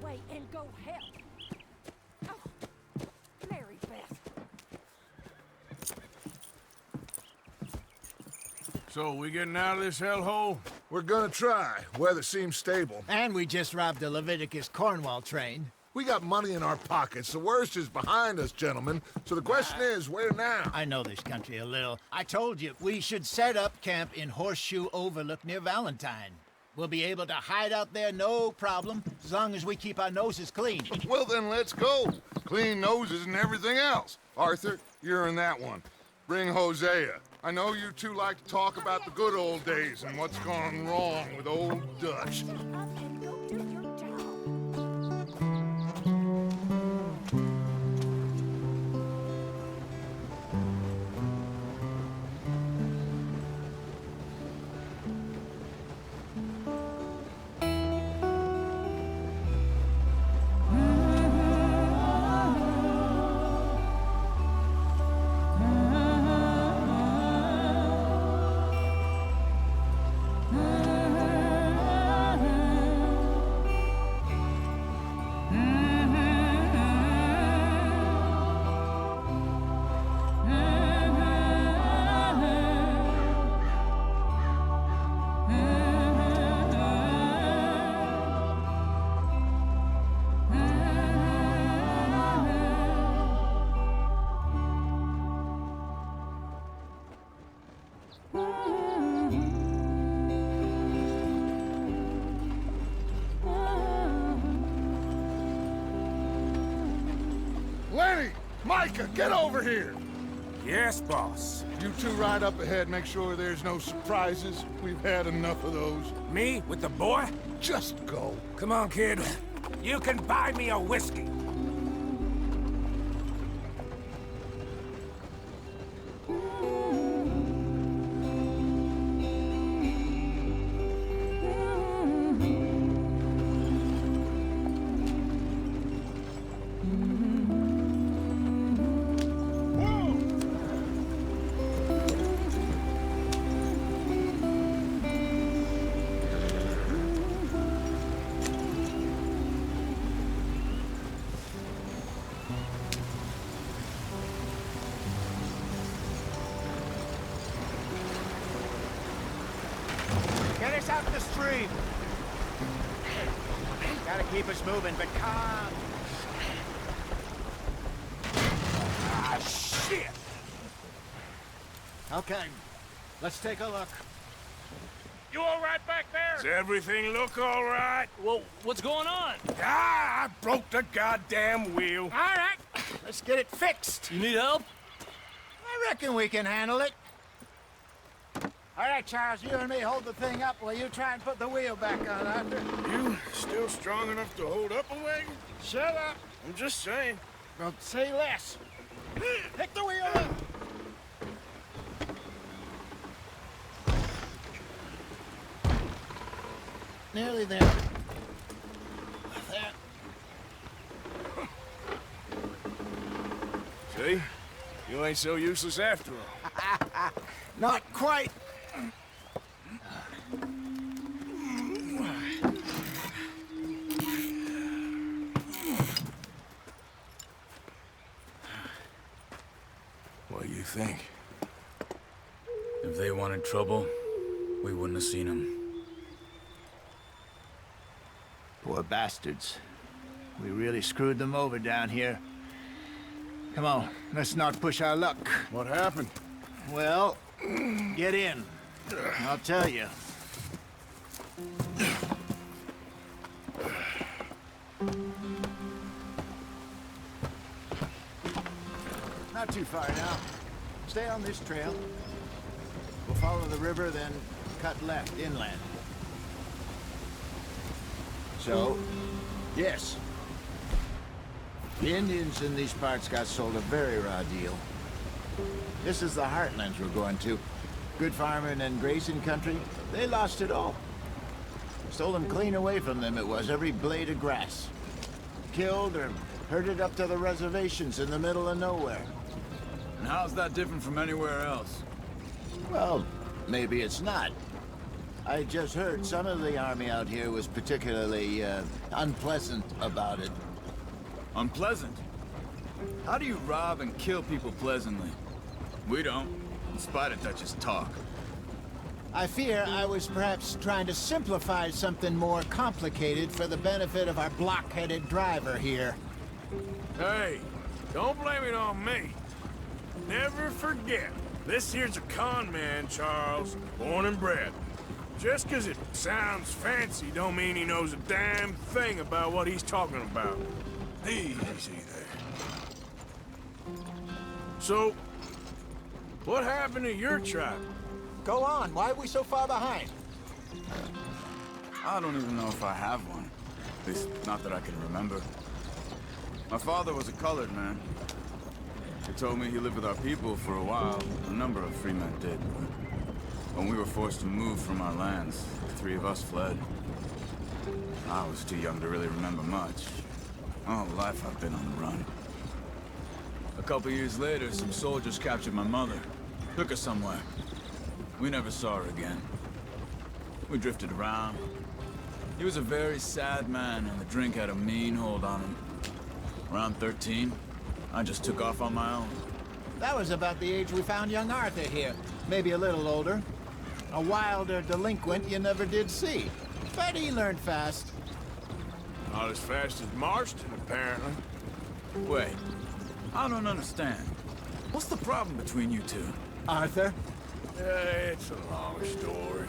away and go help. Oh, Mary Beth. So, we getting out of this hellhole? We're gonna try. Weather seems stable. And we just robbed the Leviticus Cornwall train. We got money in our pockets. The worst is behind us, gentlemen. So the question is, where now? I know this country a little. I told you, we should set up camp in Horseshoe Overlook near Valentine. We'll be able to hide out there, no problem, as long as we keep our noses clean. Well, then let's go. Clean noses and everything else. Arthur, you're in that one. Bring Hosea. I know you two like to talk about the good old days and what's gone wrong with old Dutch. Shut up and go do your job. Lenny! Micah, get over here! Yes, boss. You two ride up ahead, make sure there's no surprises. We've had enough of those. Me with the boy? Just go. Come on, kid. You can buy me a whiskey. Get us out the stream. Gotta keep us moving, but calm. Ah, shit! Okay, let's take a look. You all right back there? Does everything look all right? Well, what's going on? Ah, I broke the goddamn wheel. All right, let's get it fixed. You need help? I reckon we can handle it. All right, Charles, you and me hold the thing up while you try and put the wheel back on, Arthur. You still strong enough to hold up a wagon? Shut up. I'm just saying. Well, say less. Pick the wheel up. Nearly there. There. See? You ain't so useless after all. Not quite. What do you think? If they wanted trouble, we wouldn't have seen them. Poor bastards. We really screwed them over down here. Come on, let's not push our luck. What happened? Well, get in. I'll tell you. Not too far now. Stay on this trail. We'll follow the river, then cut left inland. So, yes. The Indians in these parts got sold a very raw deal. This is the heartlands we're going to. Good farming and grazing country, they lost it all. Stolen clean away from them it was, every blade of grass. Killed or herded up to the reservations in the middle of nowhere. And how's that different from anywhere else? Well, maybe it's not. I just heard some of the army out here was particularly, unpleasant about it. Unpleasant? How do you rob and kill people pleasantly? We don't, in spite of Dutch's talk. I fear I was perhaps trying to simplify something more complicated for the benefit of our block-headed driver here. Hey, don't blame it on me. Never forget, this here's a con man, Charles, born and bred. Just 'cause it sounds fancy don't mean he knows a damn thing about what he's talking about. Easy there. So, what happened to your tribe? Go on, why are we so far behind? I don't even know if I have one. At least, not that I can remember. My father was a colored man. He told me he lived with our people for a while. A number of free men did, but when we were forced to move from our lands, the three of us fled. I was too young to really remember much. All life I've been on the run. A couple years later, some soldiers captured my mother. Took her somewhere. We never saw her again. We drifted around. He was a very sad man, and the drink had a mean hold on him. Around 13, I just took off on my own. That was about the age we found young Arthur here. Maybe a little older. A wilder delinquent you never did see. But he learned fast. Not as fast as Marston, apparently. Wait, I don't understand. What's the problem between you two? Arthur? It's a long story.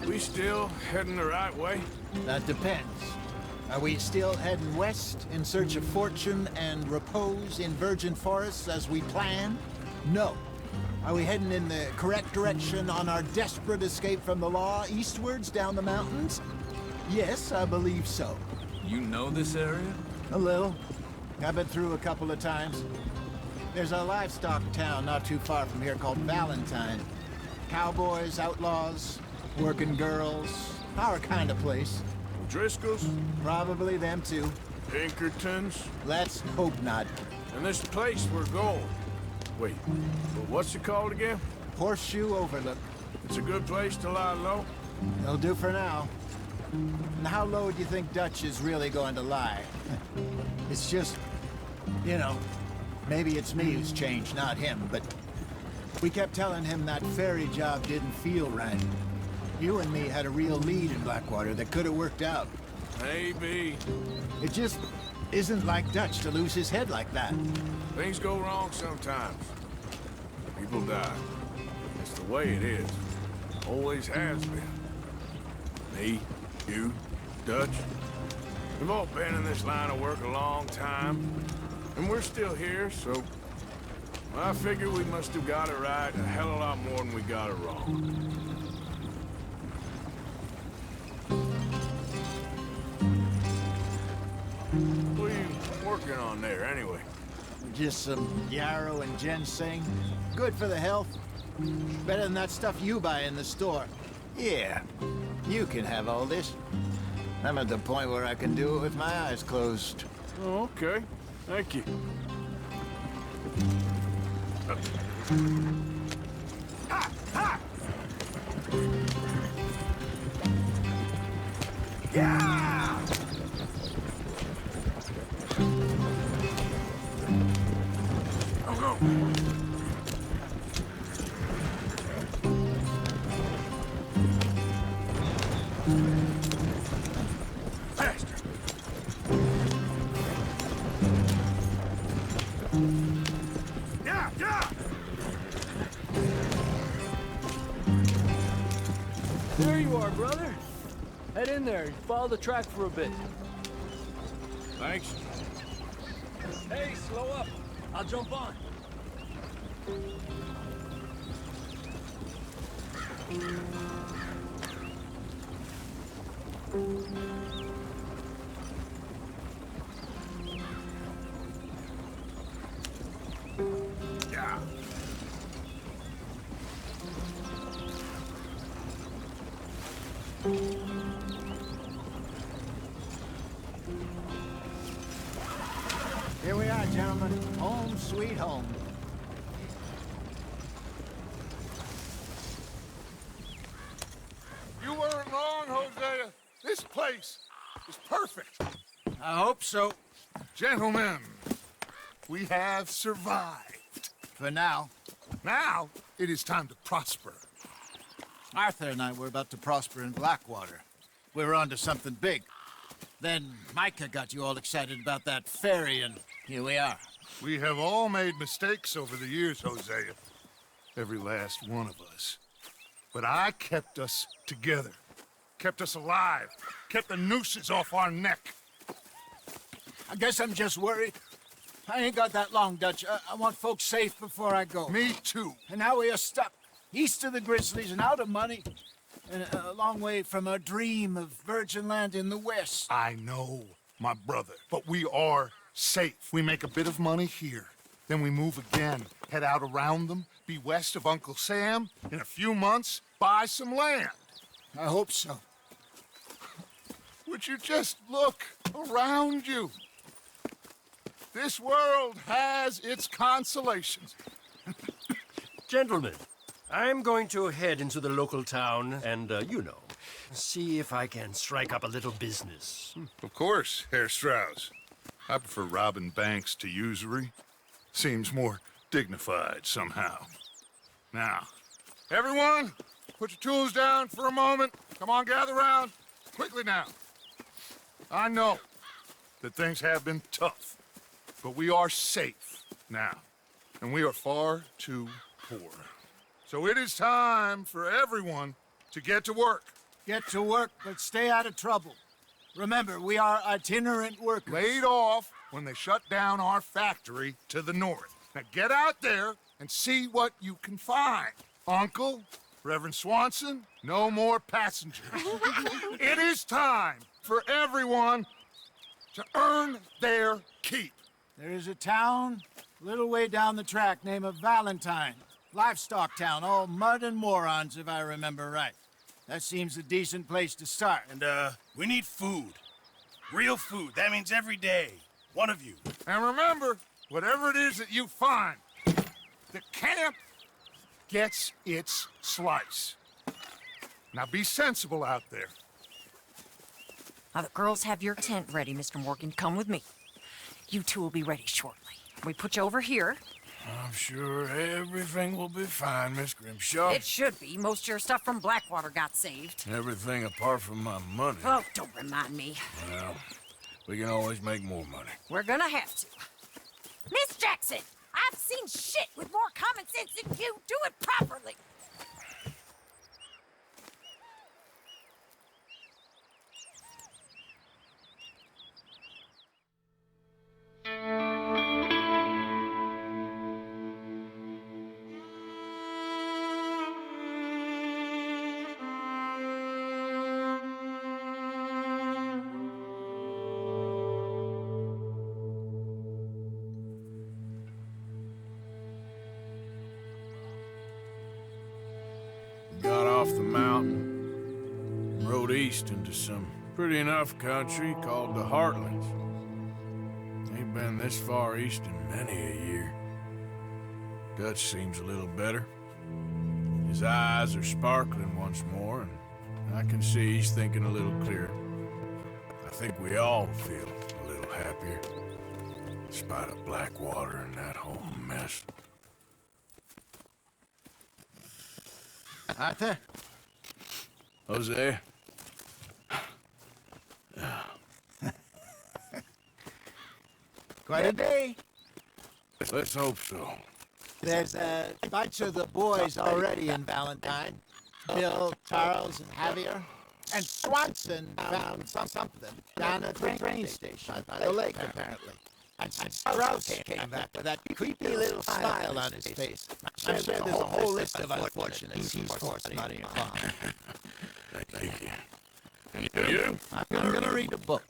We still heading the right way? That depends. Are we still heading west in search of fortune and repose in virgin forests as we planned? No. Are we heading in the correct direction on our desperate escape from the law eastwards down the mountains? Yes, I believe so. You know this area? A little. I've been through a couple of times. There's a livestock town not too far from here called Valentine. Cowboys, outlaws, working girls, our kind of place. Driscoll's? Probably them too. Pinkertons? Let's hope not. And this place we're going. Wait, what's it called again? Horseshoe Overlook. It's a good place to lie low? It'll do for now. And how low do you think Dutch is really going to lie? It's just, you know, maybe it's me who's changed, not him, but we kept telling him that ferry job didn't feel right. You and me had a real lead in Blackwater that could have worked out. Maybe. It just isn't like Dutch to lose his head like that. Things go wrong sometimes. People die. It's the way it is. Always has been. Me, you, Dutch. We've all been in this line of work a long time. And we're still here, so... I figure we must have got it right a hell of a lot more than we got it wrong. What are you working on there, anyway? Just some yarrow and ginseng. Good for the health. Better than that stuff you buy in the store. Yeah, you can have all this. I'm at the point where I can do it with my eyes closed. Oh, okay. Thank you. Yeah! Go. Faster. Yeah! There you are, brother. Head in there and follow the track for a bit. Thanks. Hey, slow up. I'll jump on. Yeah. Here we are, gentlemen. Home sweet home. This place is perfect. I hope so. Gentlemen, we have survived. For now. Now, it is time to prosper. Arthur and I were about to prosper in Blackwater. We were onto something big. Then Micah got you all excited about that ferry, and here we are. We have all made mistakes over the years, Hosea. Every last one of us. But I kept us together. Kept us alive. Kept the nooses off our neck. I guess I'm just worried. I ain't got that long, Dutch. I want folks safe before I go. Me too. And now we are stuck, east of the Grizzlies and out of money, and a long way from our dream of virgin land in the west. I know, my brother, but we are safe. We make a bit of money here. Then we move again, head out around them, be west of Uncle Sam. In a few months, buy some land. I hope so. Would you just look around you? This world has its consolations. Gentlemen, I'm going to head into the local town and, see if I can strike up a little business. Of course, Herr Strauss. I prefer robbing banks to usury. Seems more dignified somehow. Now, everyone, put your tools down for a moment. Come on, gather round. Quickly now. I know that things have been tough, but we are safe now, and we are far too poor. So it is time for everyone to get to work. Get to work, but stay out of trouble. Remember, we are itinerant workers. Laid off when they shut down our factory to the north. Now get out there and see what you can find. Uncle, Reverend Swanson, no more passengers. It is time for everyone to earn their keep. There is a town a little way down the track named Valentine. Livestock town, all mud and morons, if I remember right. That seems a decent place to start. And, we need food. Real food. That means every day. One of you. And remember, whatever it is that you find, the camp gets its slice. Now be sensible out there. Now the girls have your tent ready, Mr. Morgan. Come with me. You two will be ready shortly. We put you over here. I'm sure everything will be fine, Miss Grimshaw. It should be. Most of your stuff from Blackwater got saved. Everything apart from my money. Oh, don't remind me. Well, we can always make more money. We're gonna have to. Miss Jackson, I've seen shit with more common sense than you. Do it properly. Got off the mountain, rode east into some pretty enough country called the Heartlands. Ain't been this far east in many a year. Dutch seems a little better. His eyes are sparkling once more, and I can see he's thinking a little clearer. I think we all feel a little happier, in spite of Blackwater and that whole mess. Arthur? Jose? Quite a day. Let's hope so. There's a bunch of the boys already in Valentine. Bill, Charles, and Javier. And Swanson found something down at the train station by the lake, apparently. And Strauss came back with that creepy little smile on his face. I'm sure there's a whole list of unfortunates he's forced money upon. Thank you. And you? I'm gonna read a book.